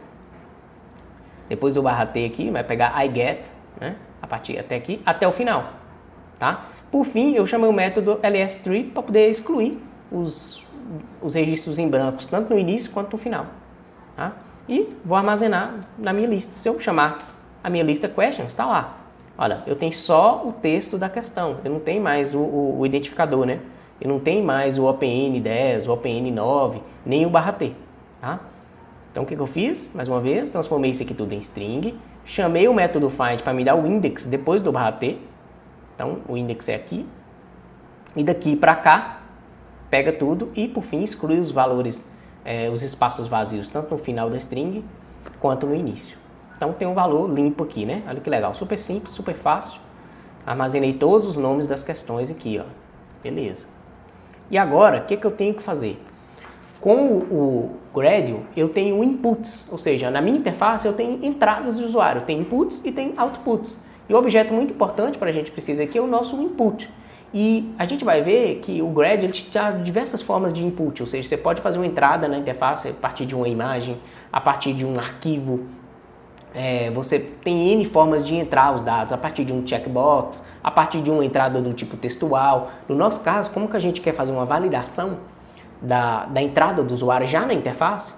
Depois do /t aqui, vai pegar iGet, né? A partir até aqui, até o final, tá? Por fim, eu chamei o método ls_tree para poder excluir os registros em brancos, tanto no início quanto no final, tá? E vou armazenar na minha lista. Se eu chamar a minha lista questions, está lá. Olha, eu tenho só o texto da questão, eu não tenho mais o identificador, né? Eu não tenho mais o OpenN10, o OpenN9, nem o /t, tá? Então o que eu fiz? Mais uma vez, transformei isso aqui tudo em string, chamei o método find para me dar o index depois do /t, então o index é aqui, e daqui para cá, pega tudo e por fim exclui os valores, os espaços vazios, tanto no final da string quanto no início. Então tem um valor limpo aqui, né? Olha que legal, super simples, super fácil. Armazenei todos os nomes das questões aqui, ó. Beleza. E agora, o que eu tenho que fazer? Com o Gradle, eu tenho inputs, ou seja, na minha interface eu tenho entradas de usuário, tem inputs e tem outputs. E o objeto muito importante para a gente precisar aqui é o nosso input. E a gente vai ver que o Gradle te dá diversas formas de input, ou seja, você pode fazer uma entrada na interface a partir de uma imagem, a partir de um arquivo. Você tem N formas de entrar os dados, a partir de um checkbox, a partir de uma entrada do tipo textual. No nosso caso, como que a gente quer fazer uma validação da entrada do usuário já na interface,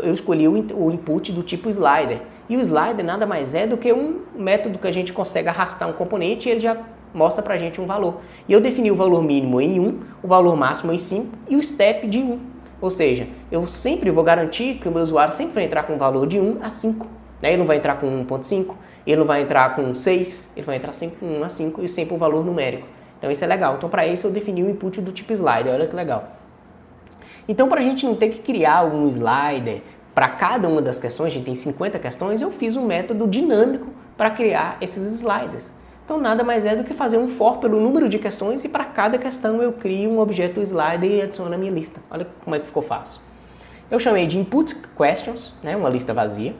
eu escolhi o input do tipo slider. E o slider nada mais é do que um método que a gente consegue arrastar um componente e ele já mostra pra gente um valor. E eu defini o valor mínimo em 1, o valor máximo em 5 e o step de 1. Ou seja, eu sempre vou garantir que o meu usuário sempre vai entrar com um valor de 1 a 5. Né? Ele não vai entrar com 1.5, ele não vai entrar com 6, ele vai entrar sempre com 1 a 5 e sempre um valor numérico. Então isso é legal. Então para isso eu defini o input do tipo slider, olha que legal. Então para a gente não ter que criar um slider para cada uma das questões, a gente tem 50 questões, eu fiz um método dinâmico para criar esses sliders. Então nada mais é do que fazer um for pelo número de questões e para cada questão eu crio um objeto slider e adiciono na minha lista. Olha como é que ficou fácil. Eu chamei de input questions, né, uma lista vazia.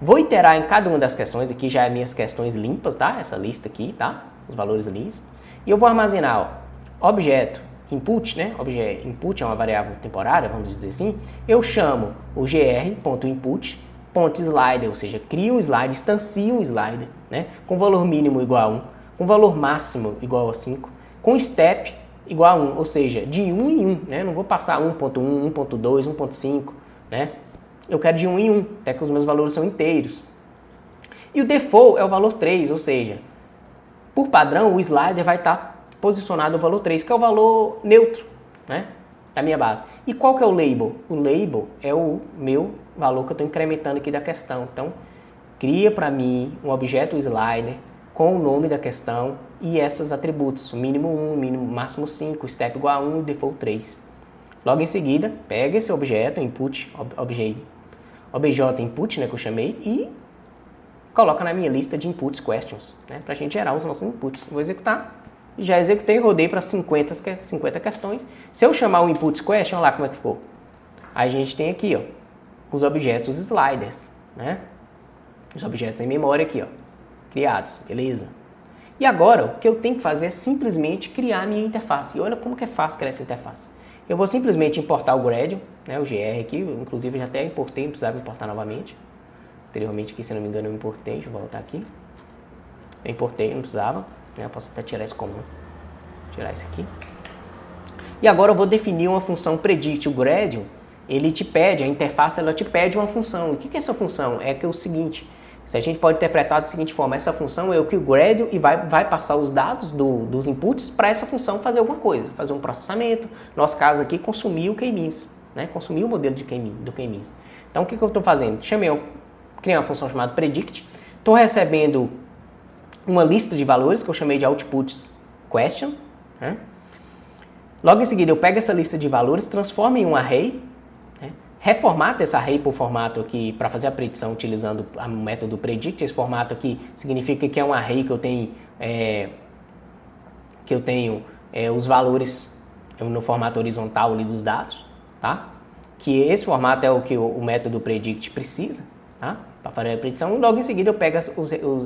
Vou iterar em cada uma das questões, aqui já é minhas questões limpas, tá? Essa lista aqui, tá? Os valores listos. E eu vou armazenar ó, objeto input, né? Objeto input é uma variável temporária, vamos dizer assim. Eu chamo o gr.input.slider, ou seja, crio um slider, instancio um slider, né? Com valor mínimo igual a 1, com valor máximo igual a 5, com step igual a 1, ou seja, de 1 em 1, né? Não vou passar 1.1, 1.2, 1.5, né? Eu quero de 1 em 1, até que os meus valores são inteiros. E o default é o valor 3, ou seja, por padrão o slider vai estar posicionado no valor 3, que é o valor neutro, né, da minha base. E qual que é o label? O label é o meu valor que eu estou incrementando aqui da questão. Então, cria para mim um objeto slider com o nome da questão e esses atributos, mínimo 1, mínimo, máximo 5, step igual a 1 e default 3. Logo em seguida, pega esse objeto, input, obj input, né, que eu chamei, e coloca na minha lista de inputs questions, né, para a gente gerar os nossos inputs. Vou executar. Já executei, rodei para 50 questões. Se eu chamar o inputs question, olha lá como é que ficou. Aí a gente tem aqui, ó, os objetos sliders, né? Os objetos em memória aqui, ó, criados, beleza? E agora, o que eu tenho que fazer é simplesmente criar a minha interface. E olha como que é fácil criar essa interface. Eu vou simplesmente importar o Gradle, né, o GR aqui, inclusive já até importei, não precisava importar novamente. Anteriormente aqui, se não me engano, eu importei, deixa eu voltar aqui. Eu importei, não precisava. Eu posso até tirar esse comum, tirar esse aqui. E agora eu vou definir uma função predict. O Gradle, ele te pede, a interface ela te pede uma função. E o que é essa função? É que é o seguinte, se a gente pode interpretar da seguinte forma, essa função é o que o Gradle e vai passar os dados dos inputs para essa função fazer alguma coisa, fazer um processamento. No nosso caso aqui, consumir o K-means, né? Consumir o modelo de do K-means. Então o que eu estou fazendo? Criei uma função chamada predict, estou recebendo uma lista de valores que eu chamei de outputs question, né? Logo em seguida eu pego essa lista de valores, transformo em um array, né? Reformato esse array por formato aqui para fazer a predição utilizando o método predict. Esse formato aqui significa que é um array que eu tenho os valores no formato horizontal ali dos dados, tá? Que esse formato é o que o método predict precisa, tá? Para fazer a predição. Logo em seguida eu pego as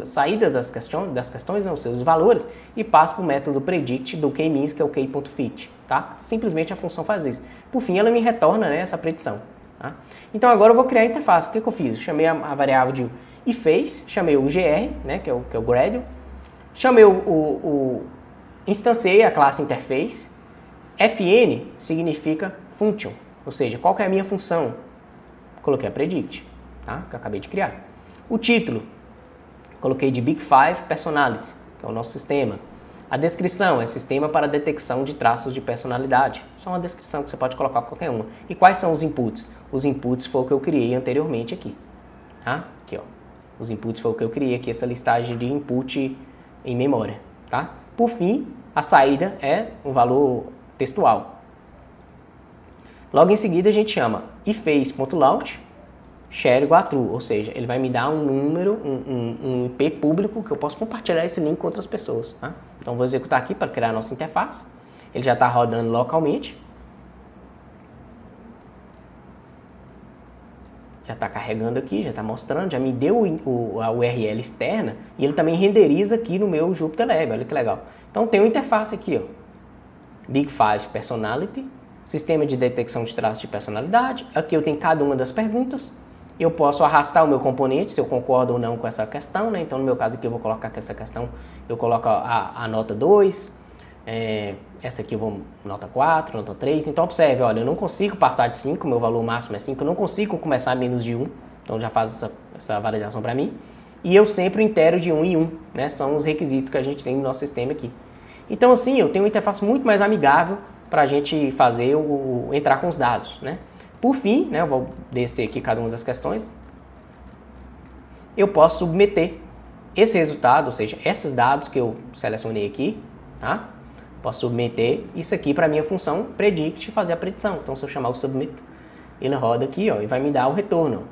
saídas das questões, os seus valores, e passo para o método predict do K-means, que é o k.fit, tá? Simplesmente a função faz isso. Por fim, ela me retorna, né, essa predição. Tá? Então agora eu vou criar a interface. O que eu fiz? Eu chamei a variável de iFace, chamei o gr, né, que é o Gradle, chamei instanciei a classe interface. Fn significa function, ou seja, qual que é a minha função? Coloquei a predict, tá? Que eu acabei de criar. O título, coloquei de Big Five Personality, que é o nosso sistema. A descrição é sistema para detecção de traços de personalidade. Só uma descrição que você pode colocar qualquer uma. E quais são os inputs? Os inputs foi o que eu criei anteriormente aqui. Tá? Aqui, ó. Os inputs foi o que eu criei aqui, essa listagem de input em memória. Tá? Por fim, a saída é um valor textual. Logo em seguida a gente chama iFace.launch share igual a true, ou seja, ele vai me dar um número, um IP público que eu posso compartilhar esse link com outras pessoas. Tá? Então vou executar aqui para criar a nossa interface. Ele já está rodando localmente. Já está carregando aqui, já está mostrando, já me deu a URL externa e ele também renderiza aqui no meu Jupyter Lab, olha que legal. Então tem uma interface aqui, ó. Big Five Personality, sistema de detecção de traços de personalidade. Aqui eu tenho cada uma das perguntas. Eu posso arrastar o meu componente, se eu concordo ou não com essa questão, né? Então, no meu caso aqui, eu vou colocar que essa questão, eu coloco a nota 2, essa aqui eu vou nota 4, nota 3. Então, observe, olha, eu não consigo passar de 5, meu valor máximo é 5, eu não consigo começar a menos de 1, então já faz essa validação para mim. E eu sempre intero de 1 em 1, né? São os requisitos que a gente tem no nosso sistema aqui. Então assim, eu tenho uma interface muito mais amigável para a gente fazer entrar com os dados, né? Por fim, né, eu vou descer aqui cada uma das questões, eu posso submeter esse resultado, ou seja, esses dados que eu selecionei aqui, tá? Posso submeter isso aqui para a minha função predict e fazer a predição. Então, se eu chamar o submit, ele roda aqui, ó, e vai me dar o retorno.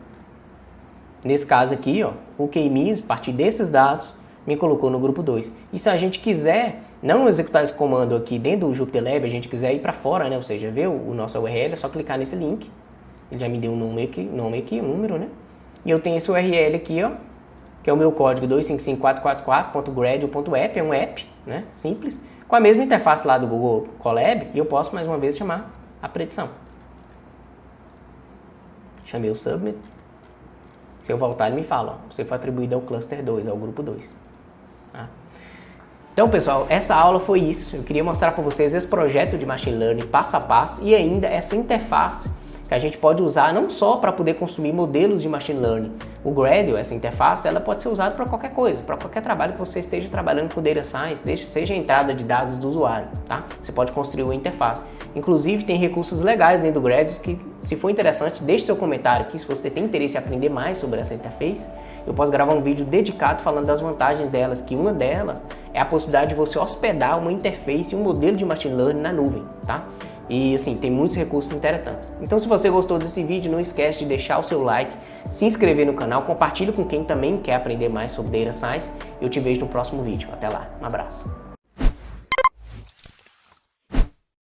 Nesse caso aqui, ó, o KMIS, a partir desses dados, me colocou no grupo 2. E se a gente quiser não executar esse comando aqui dentro do Jupyter Lab, a gente quiser ir para fora, né? Ou seja, ver o nosso URL, é só clicar nesse link. Ele já me deu um nome aqui, um número, né? E eu tenho esse URL aqui, ó, que é o meu código 255444.gradle.app, é um app, né? Simples, com a mesma interface lá do Google Colab, e eu posso mais uma vez chamar a predição. Chamei o submit. Se eu voltar, ele me fala, ó, você foi atribuído ao cluster 2, ao grupo 2. Tá? Então, pessoal, essa aula foi isso. Eu queria mostrar para vocês esse projeto de Machine Learning passo a passo e ainda essa interface que a gente pode usar não só para poder consumir modelos de Machine Learning. O Gradle, essa interface, ela pode ser usada para qualquer coisa, para qualquer trabalho que você esteja trabalhando com Data Science, seja a entrada de dados do usuário, tá? Você pode construir uma interface. Inclusive, tem recursos legais dentro do Gradle que, se for interessante, deixe seu comentário aqui se você tem interesse em aprender mais sobre essa interface. Eu posso gravar um vídeo dedicado falando das vantagens delas, que uma delas é a possibilidade de você hospedar uma interface e um modelo de Machine Learning na nuvem, tá? E assim, tem muitos recursos interessantes. Então, se você gostou desse vídeo, não esquece de deixar o seu like, se inscrever no canal, compartilhe com quem também quer aprender mais sobre Data Science. Eu te vejo no próximo vídeo. Até lá, um abraço.